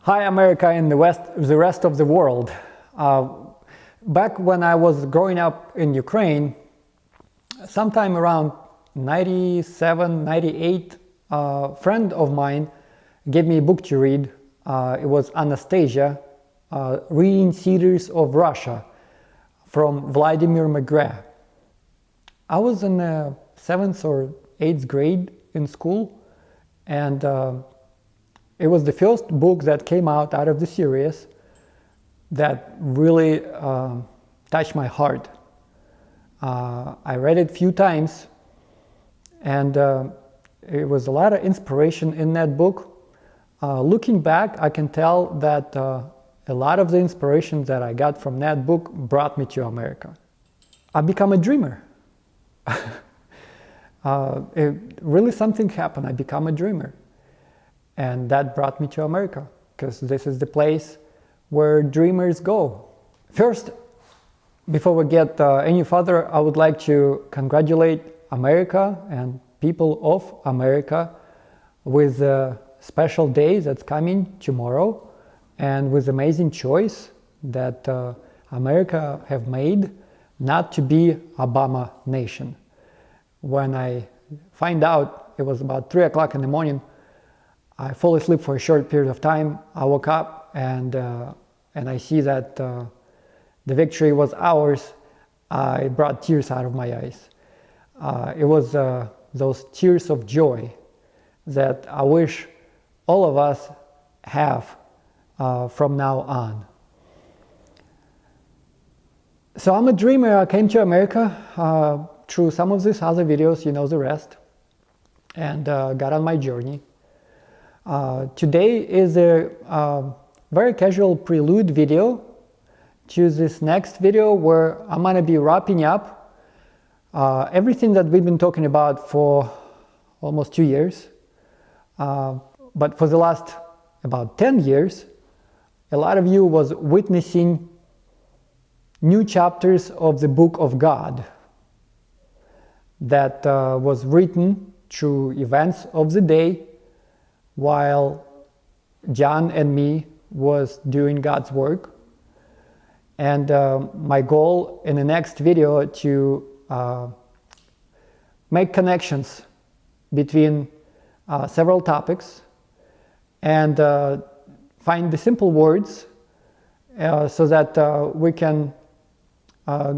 Hi America and the rest of the world. Back when I was growing up in Ukraine, sometime around 97, 98, a friend of mine gave me a book to read. It was Anastasia, Reading Cedars of Russia from Vladimir McGrath. I was in the 7th or 8th grade in school, and it was the first book that came out of the series that really touched my heart. I read it a few times, and it was a lot of inspiration in that book. Looking back, I can tell that a lot of the inspiration that I got from that book brought me to America. I became a dreamer. Really something happened. I became a dreamer. And that brought me to America, because this is the place where dreamers go. First, before we get any further, I would like to congratulate America and people of America with a special day that's coming tomorrow, and with amazing choice that America have made not to be Obama nation. When I find out, it was about 3 o'clock in the morning, I fall asleep for a short period of time. I woke up and I see that the victory was ours. It brought tears out of my eyes. It was those tears of joy that I wish all of us have from now on. So I'm a dreamer. I came to America through some of these other videos, you know the rest, and got on my journey. Today is a very casual prelude video to this next video, where I'm going to be wrapping up everything that we've been talking about for almost 2 years. But for the last about 10 years, a lot of you was witnessing new chapters of the Book of God that was written through events of the day, while John and me was doing God's work. And my goal in the next video to make connections between several topics and find the simple words so that we can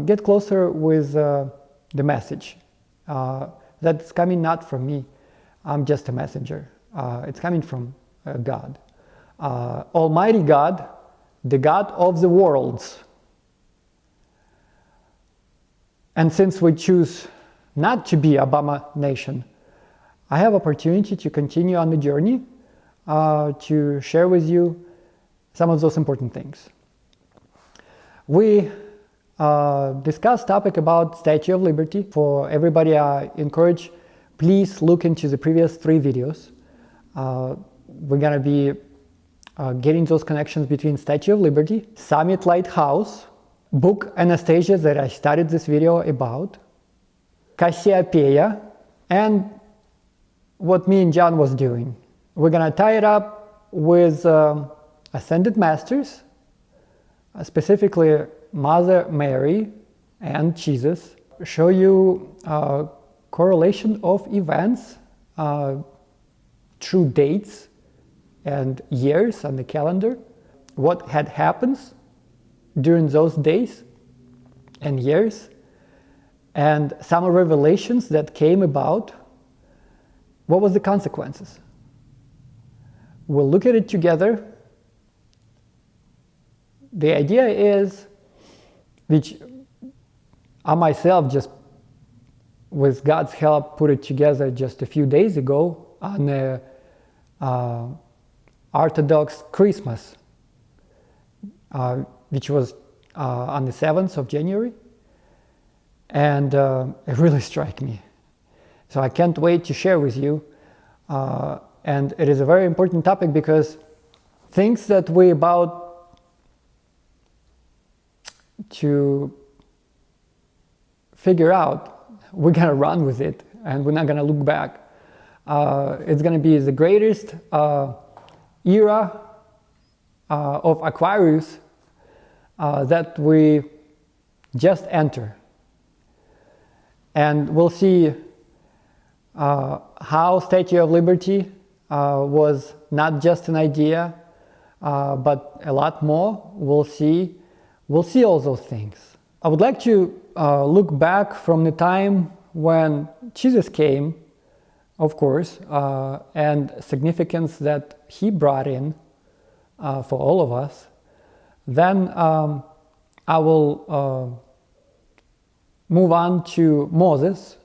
get closer with the message that's coming not from me. I'm just a messenger. It's coming from God, Almighty God, the God of the worlds. And since we choose not to be Obama nation, I have opportunity to continue on the journey to share with you some of those important things. We discussed topic about Statue of Liberty. For everybody, I encourage, please look into the previous 3 videos. We're going to be getting those connections between Statue of Liberty, Summit Lighthouse, book Anastasia that I started this video about, Cassiopeia, and what me and John was doing. We're going to tie it up with Ascended Masters, specifically Mother Mary and Jesus, show you correlation of events through dates and years on the calendar, what had happened during those days and years, and some revelations that came about. What was the consequences? We'll look at it together. The idea is, which I myself just, with God's help, put it together just a few days ago on the Orthodox Christmas, which was on the 7th of January, and it really struck me. So I can't wait to share with you, and it is a very important topic, because things that we're about to figure out, we're gonna run with it, and we're not gonna look back. It's gonna be the greatest era of Aquarius that we just enter. And we'll see how Statue of Liberty was not just an idea, but a lot more. We'll see all those things. I would like to look back from the time when Jesus came, of course, and significance that he brought in for all of us. Then I will move on to Moses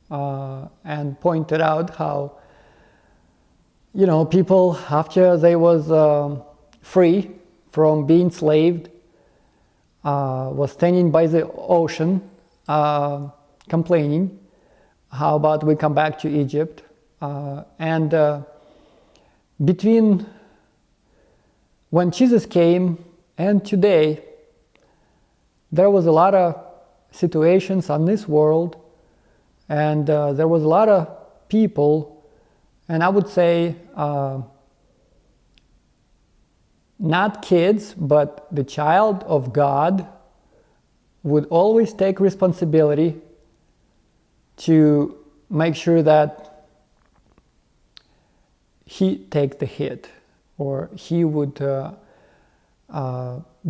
and pointed out how, you know, people after they was free from being enslaved was standing by the ocean complaining, how about we come back to Egypt? And between when Jesus came and today, there was a lot of situations on this world, and there was a lot of people, and I would say not kids, but the child of God would always take responsibility to make sure that he take the hit, or he would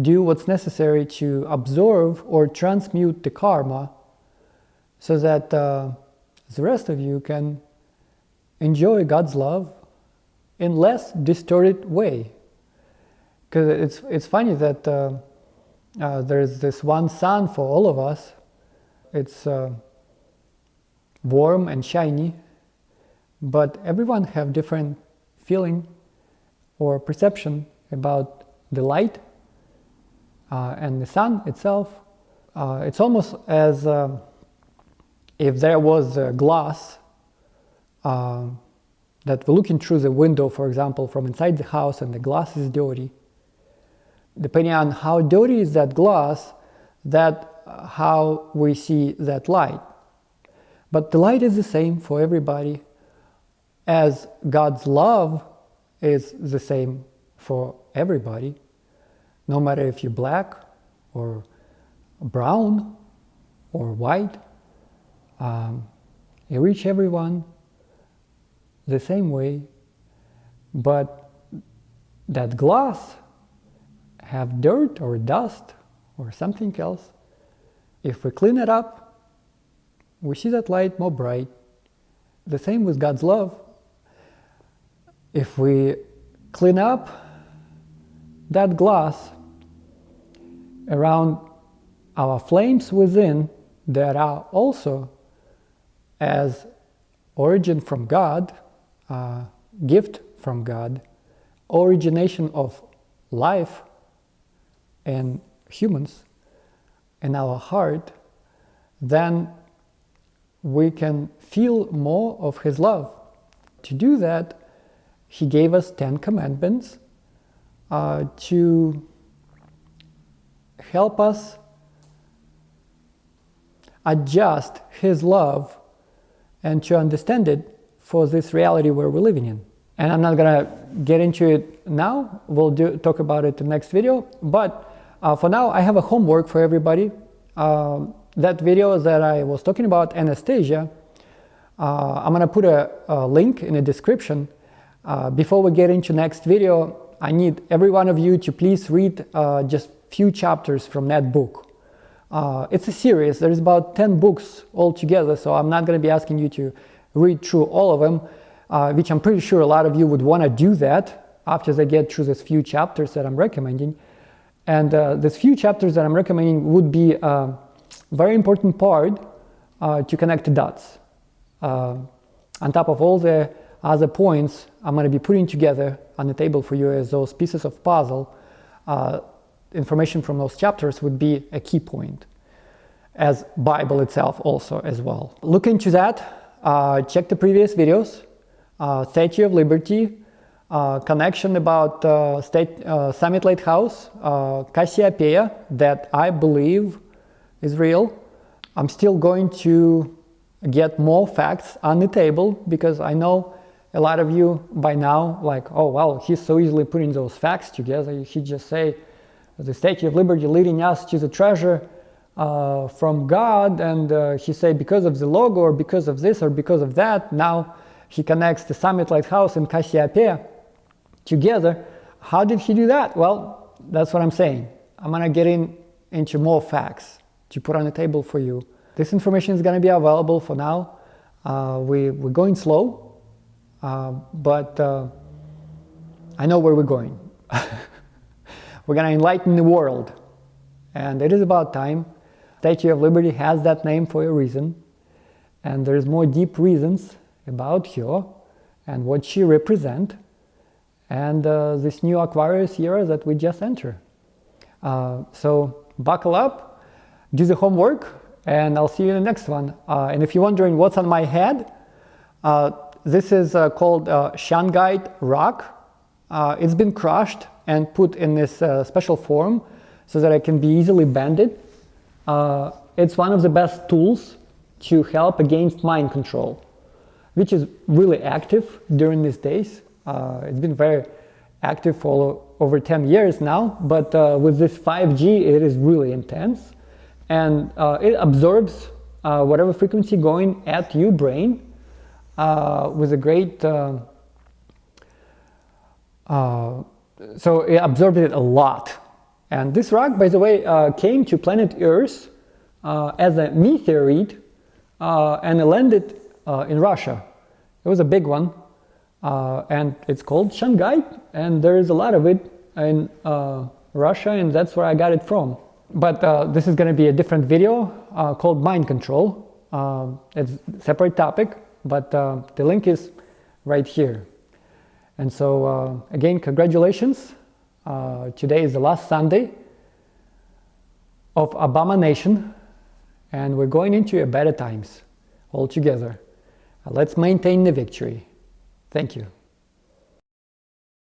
do what's necessary to absorb or transmute the karma so that the rest of you can enjoy God's love in less distorted way. Because it's funny that there's this one sun for all of us. It's warm and shiny, but everyone have different feeling or perception about the light and the sun itself. It's almost as if there was a glass that we're looking through the window, for example, from inside the house, and the glass is dirty. Depending on how dirty is that glass, that how we see that light. But the light is the same for everybody, as God's love is the same for everybody, no matter if you're black or brown or white. You reach everyone the same way, but that glass have dirt or dust or something else. If we clean it up, we see that light more bright. The same with God's love. If we clean up that glass around our flames within, that are also as origin from God, gift from God, origination of life and humans in our heart, then we can feel more of His love. To do that, He gave us 10 commandments to help us adjust His love and to understand it for this reality where we're living in. And I'm not gonna get into it now. We'll talk about it in the next video. But for now, I have a homework for everybody. That video that I was talking about, Anastasia, I'm gonna put a link in the description. Before we get into next video, I need every one of you to please read just few chapters from that book. It's a series. There's about 10 books altogether, so I'm not going to be asking you to read through all of them, which I'm pretty sure a lot of you would want to do that after they get through these few chapters that I'm recommending. And these few chapters that I'm recommending would be a very important part to connect the dots. On top of all the other points I'm going to be putting together on the table for you as those pieces of puzzle, information from those chapters would be a key point, as Bible itself also as well. Look into that, check the previous videos, Statue of Liberty, connection about Summit Lighthouse, Cassiopeia, that I believe is real. I'm still going to get more facts on the table because I know a lot of you by now, like, oh, well, he's so easily putting those facts together. He just say, the Statue of Liberty leading us to the treasure from God, and he say because of the logo or because of this or because of that. Now he connects the Summit Lighthouse and Cassiopeia together. How did he do that? Well, that's what I'm saying. I'm gonna get into more facts to put on the table for you. This information is gonna be available for now. We're going slow, but I know where we're going. We're gonna enlighten the world, and it is about time. Statue of Liberty has that name for a reason, and there's more deep reasons about her and what she represents, and this new Aquarius era that we just enter. So buckle up, do the homework, and I'll see you in the next one. And if you're wondering what's on my head, this is called shungite rock. It's been crushed and put in this special form so that it can be easily bended. It's one of the best tools to help against mind control, which is really active during these days. It's been very active for over 10 years now, but with this 5G, it is really intense. And it absorbs whatever frequency going at your brain with a great... so it absorbed it a lot. And this rock, by the way, came to planet Earth as a meteorite and it landed in Russia. It was a big one, and it's called shungite, and there is a lot of it in Russia, and that's where I got it from. But this is going to be a different video called Mind Control. It's a separate topic, but the link is right here. And so, again, congratulations. Today is the last Sunday of Abomination, and we're going into a better times all together. Let's maintain the victory. Thank you.